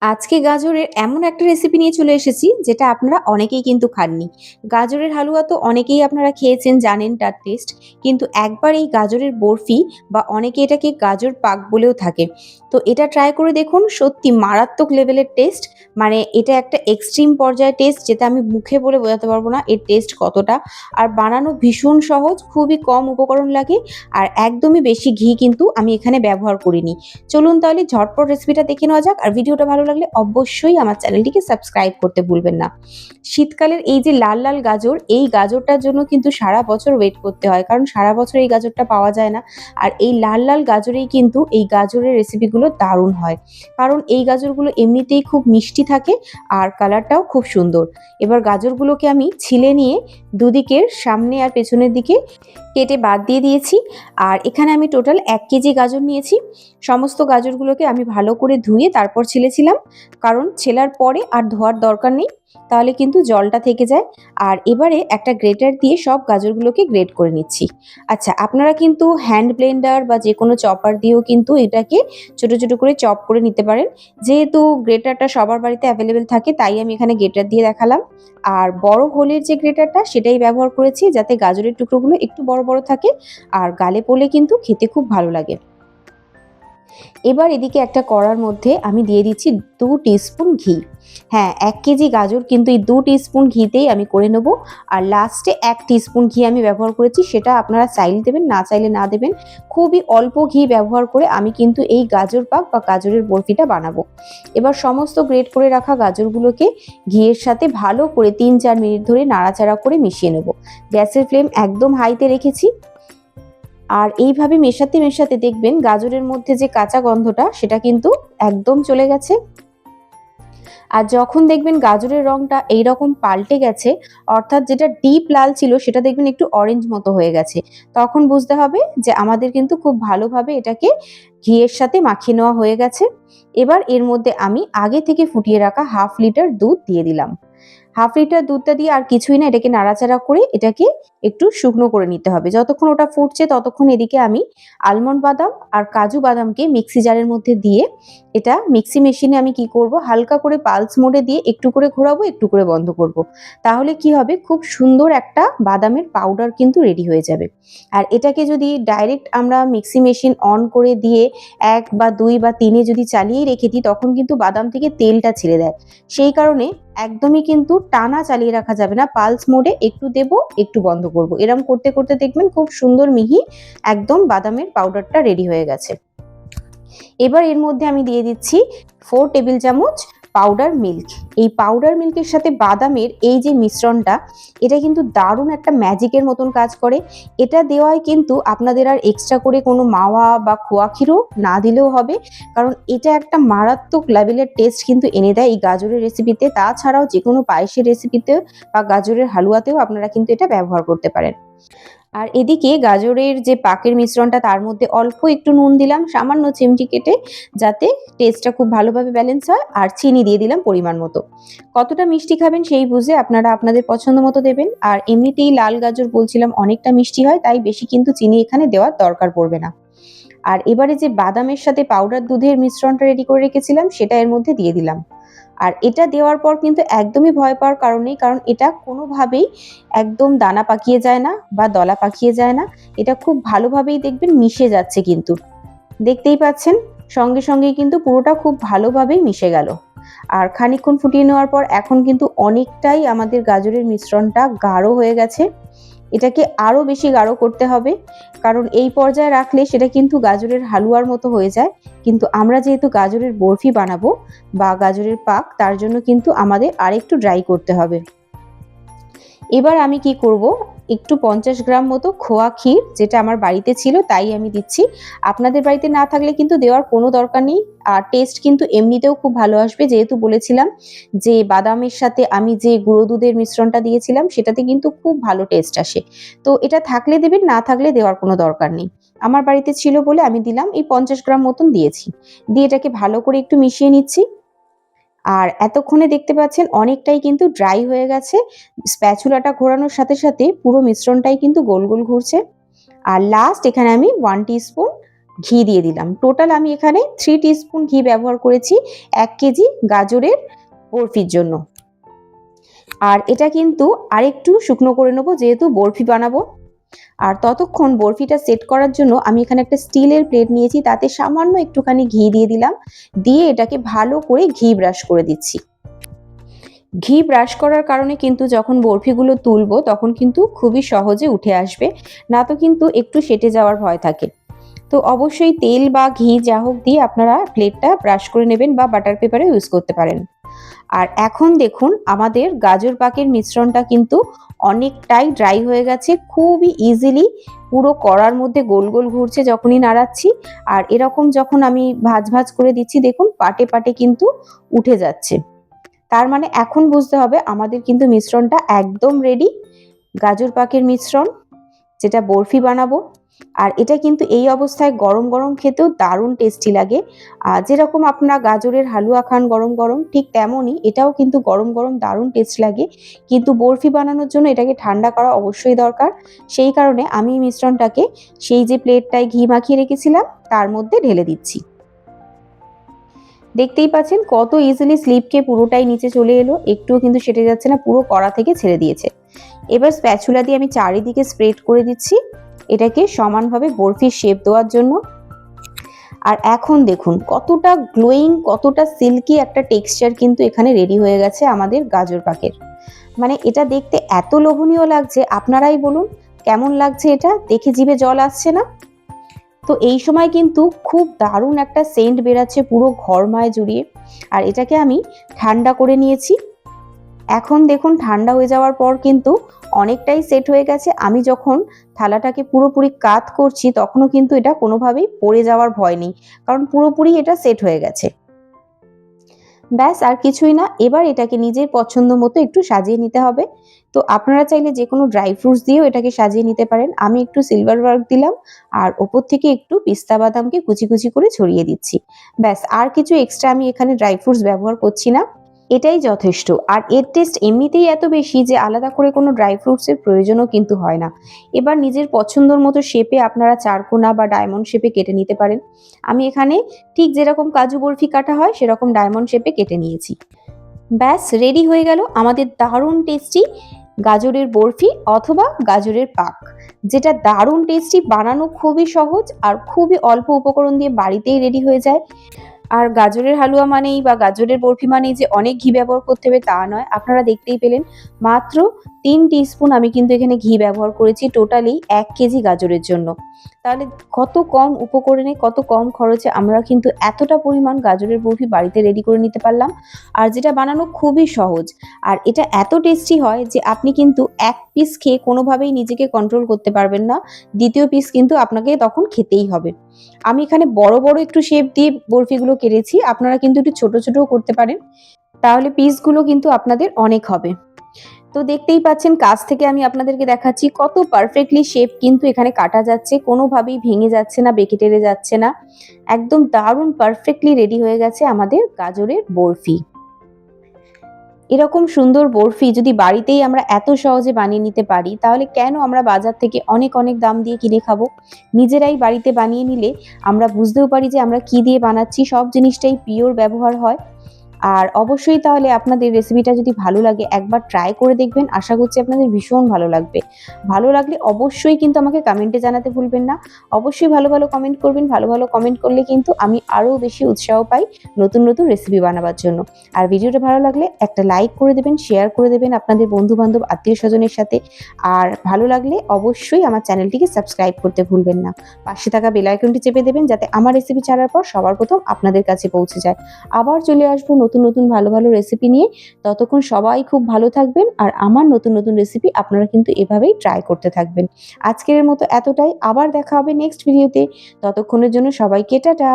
আজকে গাজরের এমন একটা রেসিপি নিয়ে চলে এসেছি যেটা আপনারা অনেকেই কিন্তু খাননি। গাজরের হালুয়া তো অনেকেই আপনারা খেয়েছেন, জানেন তার টেস্ট। কিন্তু একবার এই গাজরের বরফি বা অনেকে এটাকে গাজর পাক বলেও থাকে। তো এটা ট্রাই করে দেখুন, সত্যি মারাত্মক লেভেলের টেস্ট। মানে এটা একটা এক্সট্রিম পর্যায়ের টেস্ট, যেটা আমি মুখে বলে বোঝাতে পারবো না এর টেস্ট কতটা। আর বানানো ভীষণ সহজ, খুবই কম উপকরণ লাগে। আর একদমই বেশি ঘি কিন্তু আমি এখানে ব্যবহার করিনি। চলুন তাহলে ঝটপট রেসিপিটা দেখে নেওয়া যাক। আর ভিডিওটা ভালো লাগলে অবশ্যই আমার চ্যানেলটিকে সাবস্ক্রাইব করতে ভুলবেন না। শীতকালের এই যে লাল লাল গাজর, এই গাজরটার জন্য কিন্তু সারা বছর ওয়েট করতে হয়, কারণ সারা বছর এই গাজরটা পাওয়া যায় না। আর এই লাল লাল গাজরেই কিন্তু এই গাজরের রেসিপিগুলো দারুণ হয়, কারণ এই গাজরগুলো এমনিতেই খুব মিষ্টি থাকে আর কালারটাও খুব সুন্দর। এবার গাজরগুলোকে আমি ছিলে নিয়ে দুদিকের সামনে আর পেছনের দিকে কেটে বাদ দিয়ে দিয়েছি। আর এখানে আমি টোটাল 1 কেজি গাজর নিয়েছি। সমস্ত গাজরগুলোকে আমি ভালো করে ধুয়ে তারপর ছেলেছিলাম, কারণ ছেলার পরে আর ধোয়ার দরকার নেই, তাহলে কিন্তু জলটা থেকে যায়। আর এবারে একটা গ্রেটার দিয়ে সব গাজরগুলোকে গ্রেট করে নিচ্ছি। আচ্ছা, আপনারা কিন্তু হ্যান্ড ব্লেন্ডার বা যে কোনো চপার দিয়েও কিন্তু এটাকে ছোট ছোট করে চপ করে নিতে পারেন। যেহেতু গ্রেটারটা সবার বাড়িতে অ্যাভেলেবেল থাকে, তাই আমি এখানে গ্রেটার দিয়ে দেখালাম। আর বড় হোলের যে গ্রেটারটা সেটাই ব্যবহার করেছি, যাতে গাজরের টুকরোগুলো একটু বড় বড় থাকে আর গালে পড়লে কিন্তু খেতে খুব ভালো লাগে। এবার এদিকে একটা কড়ার মধ্যে আমি দিয়ে দিচ্ছি 2 টিস্পুন ঘি। হ্যাঁ, 1 কেজি গাজর কিন্তু এই 2 টিস্পুন ঘিতেই আমি করে নেব। আর লাস্টে 1 টিস্পুন ঘি আমি ব্যবহার করেছি, সেটা আপনারা চাইলে দেবেন, না চাইলে না দেবেন। খুবই অল্প ঘি ব্যবহার করে আমি কিন্তু এই গাজর পাক বা গাজরের বরফিটা বানাবো। এবার সমস্ত গ্রেট করে রাখা গাজরগুলোকে ঘিয়ের সাথে ভালো করে 3-4 মিনিট ধরে নাড়াচাড়া করে মিশিয়ে নেব। গ্যাসের ফ্লেম একদম হাইতে রেখেছি। আর এইভাবে মেশাতে মেশাতে দেখবেন গাজরের মধ্যে যে কাঁচা গন্ধটা সেটা কিন্তু একদম চলে গেছে। আর যখন দেখবেন গাজরের রংটা এইরকম পাল্টে গেছে, অর্থাৎ যেটা ডিপ লাল ছিল সেটা দেখবেন একটু অরেঞ্জ মতো হয়ে গেছে, তখন বুঝতে হবে যে আমাদের কিন্তু খুব ভালোভাবে এটাকে ঘিয়ের সাথে মাখিয়ে নেওয়া হয়ে গেছে। এবার এর মধ্যে আমি আগে থেকে ফুটিয়ে রাখা 1/2 লিটার দুধ দিয়ে দিলাম। 1/2 লিটার দুধটা দিয়ে আর কিছুই না, এটাকে নাড়াচাড়া করে এটাকে একটু শুকনো করে নিতে হবে। যতক্ষণ ওটা ফুটছে ততক্ষণ এদিকে আমি আলমন্ড বাদাম আর কাজু বাদামকে মিক্সি জারের মধ্যে দিয়ে এটা মিক্সি মেশিনে আমি কি করব, হালকা করে পালস মোডে দিয়ে একটু করে ঘোরাবো, একটু করে বন্ধ করব। তাহলে কি হবে, খুব সুন্দর একটা বাদামের পাউডার কিন্তু রেডি হয়ে যাবে। আর এটাকে যদি ডাইরেক্ট আমরা মিক্সি মেশিন অন করে দিয়ে 1 বা 2 বা 3 এ যদি চালিয়েই রেখে দিই, তখন কিন্তু বাদাম থেকে তেলটা ছেড়ে দেয়। সেই কারণে একদমই কিন্তু টানা চালিয়ে রাখা যাবে না। পালস মোডে একটু দেব, একটু বন্ধ করব। এরকম করতে করতে দেখবেন খুব সুন্দর মিহি একদম বাদামের পাউডারটা রেডি হয়ে গেছে। এবার এর মধ্যে আমি দিয়ে দিচ্ছি 4 টেবিল চামচ পাউডার মিল্ক। এই পাউডার মিল্কের সাথে বাদামের এই যে মিশ্রণটা, এটা কিন্তু দারুণ একটা ম্যাজিকের মতন কাজ করে। এটা দেওয়ায় কিন্তু আপনাদের আর এক্সট্রা করে কোনো মাওয়া বা খোয়া ক্ষীরও না দিলেও হবে, কারণ এটা একটা মারাত্মক লেভেলের টেস্ট কিন্তু এনে দেয় এই গাজরের রেসিপিতে। তাছাড়াও যে কোনো পায়েসের রেসিপিতে বা গাজরের হালুয়াতেও আপনারা কিন্তু এটা ব্যবহার করতে পারেন। আর এদিকে গাজরের যে পাকের মিশ্রণটা, তার মধ্যে অল্প একটু নুন দিলাম, সামান্য চিমটি কেটে, যাতে টেস্টটা খুব ভালোভাবে ব্যালেন্স হয়। আর চিনি দিয়ে দিলাম পরিমাণ মতো। কতটা মিষ্টি খাবেন সেই বুঝে আপনারা আপনাদের পছন্দ মতো দেবেন। আর এমনিতেই লাল গাজর বলছিলাম অনেকটা মিষ্টি হয়, তাই বেশি কিন্তু চিনি এখানে দেওয়ার দরকার পড়বে না। আর এবারে যে বাদামের সাথে পাউডার দুধের মিশ্রণটা রেডি করে রেখেছিলাম সেটা এর মধ্যে দিয়ে দিলাম। আর এটা দেওয়ার পর কিন্তু একদমই ভয় পাওয়ার কারণ নেই, কারণ এটা কোনোভাবেই একদম দানা পাকিয়ে যায় না বা দলা পাকিয়ে যায় না। এটা খুব ভালোভাবেই দেখবেন মিশে যাচ্ছে কিন্তু। দেখতেই পাচ্ছেন, সঙ্গে সঙ্গেই কিন্তু পুরোটা খুব ভালোভাবেই মিশে গেল। আর খানিকক্ষণ ফুটিয়ে নেওয়ার পর এখন কিন্তু অনেকটাই আমাদের গাজরের মিশ্রণটা গাঢ় হয়ে গেছে। এটাকে আরো বেশি গাঢ় করতে হবে, কারণ এই পর্যায়ে রাখলে সেটা কিন্তু গাজরের হালুয়ার মতো হয়ে যায়। কিন্তু আমরা যেহেতু গাজরের বরফি বানাবো বা গাজরের পাক, তার জন্য কিন্তু আমাদের আরেকটু ড্রাই করতে হবে। এবার আমি কি করব, একটু 50 গ্রাম মতো খোয়া ক্ষীর, যেটা আমার বাড়িতে ছিল তাই আমি দিচ্ছি। আপনাদের বাড়িতে না থাকলে কিন্তু দেওয়ার কোনো দরকার নেই। আর টেস্ট কিন্তু এমনিতেও খুব ভালো আসবে, যেহেতু বলেছিলাম যে বাদামের সাথে আমি যে গুঁড়ো দুধের মিশ্রণটা দিয়েছিলাম সেটাতে কিন্তু খুব ভালো টেস্ট আসে। তো এটা থাকলে দেবেন, না থাকলে দেওয়ার কোনো দরকার নেই। আমার বাড়িতে ছিল বলে আমি দিলাম, এই 50 গ্রাম মতন দিয়েছি। দিয়ে এটাকে ভালো করে একটু মিশিয়ে নিচ্ছি। আর এতক্ষণে দেখতে পাচ্ছেন অনেকটাই কিন্তু ড্রাই হয়ে গেছে। স্প্যাচুলাটা ঘোরানোর সাথে সাথে পুরো মিশ্রণটাই কিন্তু গোল গোল ঘুরছে। আর লাস্ট এখানে আমি 1 টিস্পুন ঘি দিয়ে দিলাম। টোটাল আমি এখানে 3 টিস্পুন ঘি ব্যবহার করেছি 1 কেজি গাজরের বরফির জন্য। আর এটা কিন্তু আরেকটু শুকনো করে নেবো যেহেতু বরফি বানাবো। আর ততক্ষণ বরফিটা সেট করার জন্য আমি এখানে একটা স্টিলের প্লেট নিয়েছি, তাতে সামান্য একটুখানি ঘি দিয়ে দিলাম, দিয়ে এটাকে ভালো করে ঘি ব্রাশ করে দিচ্ছি। ঘি ব্রাশ করার কারণে কিন্তু যখন বরফিগুলো তুলবো তখন কিন্তু খুবই সহজে উঠে আসবে, না তো কিন্তু একটু সেটে যাওয়ার ভয় থাকে। তো অবশ্যই তেল বা ঘি যা হোক দিয়ে আপনারা প্লেটটা ব্রাশ করে নেবেন বা বাটার পেপারে ইউজ করতে পারেন। আর এখন দেখুন আমাদের গাজর পাকের মিশ্রণটা কিন্তু অনেকটাই ড্রাই হয়ে গেছে, খুবই ইজিলি পুরো কড়ার মধ্যে গোল গোল ঘুরছে যখনই নাড়াচ্ছি। আর এরকম যখন আমি ভাজ ভাজ করে দিচ্ছি দেখুন পাটে পাটে কিন্তু উঠে যাচ্ছে। তার মানে এখন বুঝতে হবে আমাদের কিন্তু মিশ্রণটা একদম রেডি, গাজর পাকের মিশ্রণ যেটা বরফি বানাবো। আর এটা কিন্তু এই অবস্থায় গরম গরম খেতেও দারুণ টেস্টি লাগে। আর যেরকম আপনারা গাজরের হালুয়া খান গরম গরম, ঠিক তেমনই এটাও কিন্তু গরম গরম দারুণ টেস্ট লাগে। কিন্তু বরফি বানানোর জন্য এটাকে ঠান্ডা করা অবশ্যই দরকার। সেই কারণে আমি মিশ্রণটাকে সেই যে প্লেটটায় ঘি মাখিয়ে রেখেছিলাম তার মধ্যে ঢেলে দিচ্ছি। দেখতেই পাচ্ছেন কত ইজিলি স্লিপকে পুরোটাই নিচে চলে এলো, একটুও কিন্তু সেটে যাচ্ছে না, পুরো কড়া থেকে ছেড়ে দিয়েছে। এবার স্প্যাচুলা দিয়ে আমি চারিদিকে স্প্রেড করে দিচ্ছি এটাকে সমানভাবে বরফির শেপ দেওয়ার জন্য। আর এখন দেখুন কতটা গ্লোয়িং, কতটা সিল্কি একটা টেক্সচার কিন্তু এখানে রেডি হয়ে গেছে আমাদের গাজর পাকের। মানে এটা দেখতে এত লোভনীয় লাগছে, আপনারাই বলুন কেমন লাগছে, এটা দেখে জিভে জল আসছে না? তো এই সময় কিন্তু খুব দারুণ একটা সেন্ট বেরাচ্ছে পুরো ঘরময় জুড়িয়ে। আর এটাকে আমি ঠান্ডা করে নিয়েছি। এখন দেখুন ঠান্ডা হয়ে যাওয়ার পর কিন্তু অনেকটাই সেট হয়ে গেছে। আমি যখন থালাটাকে পুরোপুরি কাত করছি তখনও কিন্তু এটা কোনোভাবেই পড়ে যাওয়ার ভয় নেই, কারণ পুরোপুরি এটা সেট হয়ে গেছে। ব্যাস আর কিছুই না, এবার এটাকে নিজের পছন্দ মতো একটু সাজিয়ে নিতে হবে। তো আপনারা চাইলে যে কোনো ড্রাই ফ্রুটস দিয়েও এটাকে সাজিয়ে নিতে পারেন। আমি একটু সিলভার ওয়ার্ক দিলাম আর ওপর থেকে একটু পিস্তা বাদামকে কুচি কুচি করে ছড়িয়ে দিচ্ছি। ব্যাস আর কিছু এক্সট্রা আমি এখানে ড্রাই ফ্রুটস ব্যবহার করছি না, এটাই যথেষ্ট। আর এর টেস্ট এমনিতেই এত বেশি যে আলাদা করে কোনো ড্রাই ফ্রুটসের প্রয়োজনও কিন্তু হয় না। এবার নিজের পছন্দর মতো শেপে আপনারা চারকোনা বা ডায়মন্ড শেপে কেটে নিতে পারেন। আমি এখানে ঠিক যেরকম কাজু বরফি কাটা হয় সেরকম ডায়মন্ড শেপে কেটে নিয়েছি। ব্যাস রেডি হয়ে গেল আমাদের দারুণ টেস্টি গাজরের বরফি অথবা গাজরের পাক, যেটা দারুণ টেস্টি, বানানো খুবই সহজ আর খুবই অল্প উপকরণ দিয়ে বাড়িতেই রেডি হয়ে যায়। আর গাজরের হালুয়া মানেই বা গাজরের বরফি মানেই যে অনেক ঘি ব্যবহার করতে হবে তা নয়। আপনারা দেখতেই পেলেন মাত্র 3 টিস্পুন আমি কিন্তু এখানে ঘি ব্যবহার করেছি টোটালি 1 কেজি গাজরের জন্য। তাহলে কত কম উপকরণে কত কম খরচে আমরা কিন্তু এতটা পরিমাণ গাজরের বরফি বাড়িতে রেডি করে নিতে পারলাম। আর যেটা বানানো খুবই সহজ। আর এটা এত টেস্টি হয় যে আপনি কিন্তু 1 পিস খেয়ে কোনোভাবেই নিজেকে কন্ট্রোল করতে পারবেন না। দ্বিতীয় পিস কিন্তু আপনাকে তখন খেতেই হবে। আমি এখানে বড় বড় একটু শেপ দিয়ে বরফিগুলো কেটেছি, আপনারা কিন্তু একটু ছোট ছোটও করতে পারেন, তাহলে পিসগুলো কিন্তু আপনাদের অনেক হবে। তো দেখতেই পাচ্ছেন কাছ থেকে আমি আপনাদেরকে দেখাচ্ছি কত পারফেক্টলি শেপ কিন্তু এখানে কাটা যাচ্ছে, কোনোভাবেই ভেঙে যাচ্ছে না, বেঁকে টেরে যাচ্ছে না। একদম দারুণ পারফেক্টলি রেডি হয়ে গেছে আমাদের গাজরের বরফি। এরকম সুন্দর বরফি যদি বাড়িতেই আমরা এত সহজে বানিয়ে নিতে পারি তাহলে কেন আমরা বাজার থেকে অনেক অনেক দাম দিয়ে কিনে খাবো? নিজেরাই বাড়িতে বানিয়ে নিলে আমরা বুঝতেও পারি যে আমরা কি দিয়ে বানাচ্ছি, সব জিনিসটাই পিওর ব্যবহার হয়। আর অবশ্যই তাহলে আপনাদের রেসিপিটা যদি ভালো লাগে একবার ট্রাই করে দেখবেন, আশা করছি আপনাদের ভীষণ ভালো লাগবে। ভালো লাগলে অবশ্যই কিন্তু আমাকে কমেন্টে জানাতে ভুলবেন না। অবশ্যই ভালো ভালো কমেন্ট করবেন, ভালো ভালো কমেন্ট করলে কিন্তু আমি আরও বেশি উৎসাহ পাই নতুন নতুন রেসিপি বানাবার জন্য। আর ভিডিওটা ভালো লাগলে একটা লাইক করে দেবেন, শেয়ার করে দেবেন আপনাদের বন্ধু বান্ধব আত্মীয় স্বজনের সাথে। আর ভালো লাগলে অবশ্যই আমার চ্যানেলটিকে সাবস্ক্রাইব করতে ভুলবেন না। পাশে থাকা বেল আইকনটি চেপে দেবেন যাতে আমার রেসিপি ছাড়ার পর সবার প্রথম আপনাদের কাছে পৌঁছে যায়। আবার চলে আসবো নতুন নতুন ভালো ভালো রেসিপি নিয়ে। ততক্ষণ সবাই খুব ভালো থাকবেন আর আমার নতুন নতুন রেসিপি আপনারা কিন্তু এভাবেই ট্রাই করতে থাকবেন। আজকের মতো এতটাই, আবার দেখা হবে নেক্সট ভিডিওতে। ততক্ষণের জন্য সবাইকে টাটা।